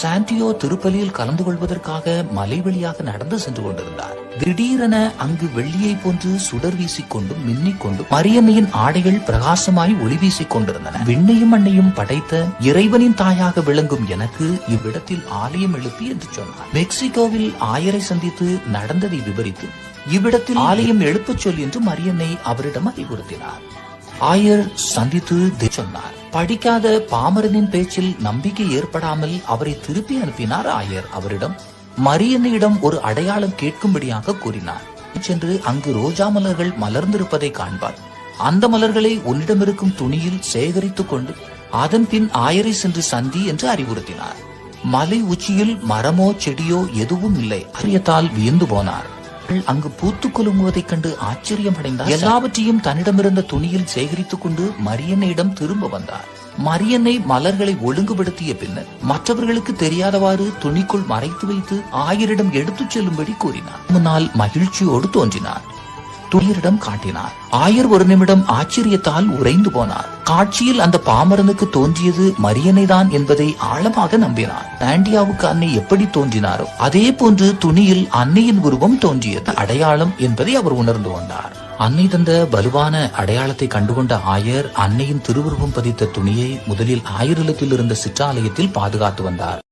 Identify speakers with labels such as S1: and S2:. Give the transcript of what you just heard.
S1: சாண்டியோ திருப்பலியில் கலந்து கொள்வதற்காக மலை வழியாக நடந்து சென்று கொண்டிருந்தார். திடீரென அங்கு வெள்ளியை போன்று சுடர் வீசிக்கொண்டும் மின்னிக்கொண்டும் மரியன்னையின் ஆடைகள் பிரகாசமாய் ஒளி வீசிக் கொண்டிருந்தன. விண்ணையும் மண்ணையும் படைத்த இறைவனின் தாயாக விளங்கும் எனக்கு இவ்விடத்தில் ஆலயம் எழுப்பி என்று சொன்னார். மெக்சிகோவில் ஆயரை சந்தித்து நடந்ததை விவரித்து இவ்விடத்தில் ஆலயம் எழுப்பச் சொல் என்று மரியன்னை அவரிடம் அறிவுறுத்தினார். ஆயர் சந்தித்து சொன்னார். படிக்காத பாமரனின் பேச்சில் நம்பிக்கை ஏற்படாமல் அவரை திருப்பி அனுப்பினார். ஆயர் அவரிடம் மரியன்னையிடம் ஒரு அடையாளம் கேட்கும்படியாக கூறினார். சென்று அங்கு ரோஜா மலர்கள் மலர்ந்திருப்பதை காண்பார். அந்த மலர்களை உன்னிடம் இருக்கும் துணியில் சேகரித்துக் கொண்டு அதன் பின் ஆயரை சென்று சந்தி என்று அறிவுறுத்தினார். மலை உச்சியில் மரமோ செடியோ எதுவும் இல்லை. ஆரியத்தால் வியந்து போனார். அங்கு பூத்து குலுங்குவதைக் கண்டு ஆச்சரியம் அடைந்தார். எல்லாவற்றையும் தன்னிடமிருந்த துணியில் சேகரித்துக் கொண்டு மரியன்னையிடம் திரும்ப வந்தார். மரியன்னை மலர்களை ஒழுங்குபடுத்திய பின்னர் மற்றவர்களுக்கு தெரியாதவாறு துணிக்குள் மறைத்து வைத்து ஆயரிடம் எடுத்துச் செல்லும்படி கூறினார். முன்னால் மகிழ்ச்சியோடு தோன்றினார். துணியரிடம் காட்டினார். ஆயர் ஒரு நிமிடம் ஆச்சரியத்தால் உறைந்து போனார். காட்சியில் அந்த பாமரனுக்கு தோன்றியது மரியன்னைதான் என்பதை ஆழமாக நம்பினார். சாண்டியோவுக்கு அன்னை எப்படி தோன்றினாரோ அதே போன்று துணியில் அன்னையின் உருவம் தோன்றியது அடையாளம் என்பதை அவர் உணர்ந்து கொண்டார். அன்னை தந்த வலுவான அடையாளத்தை கண்டுகொண்ட ஆயர் அன்னையின் திருவுருவம் பதித்த துணியை முதலில் ஆயர் இல்லத்தில் இருந்த சிற்றாலயத்தில் பாதுகாத்து வந்தார்.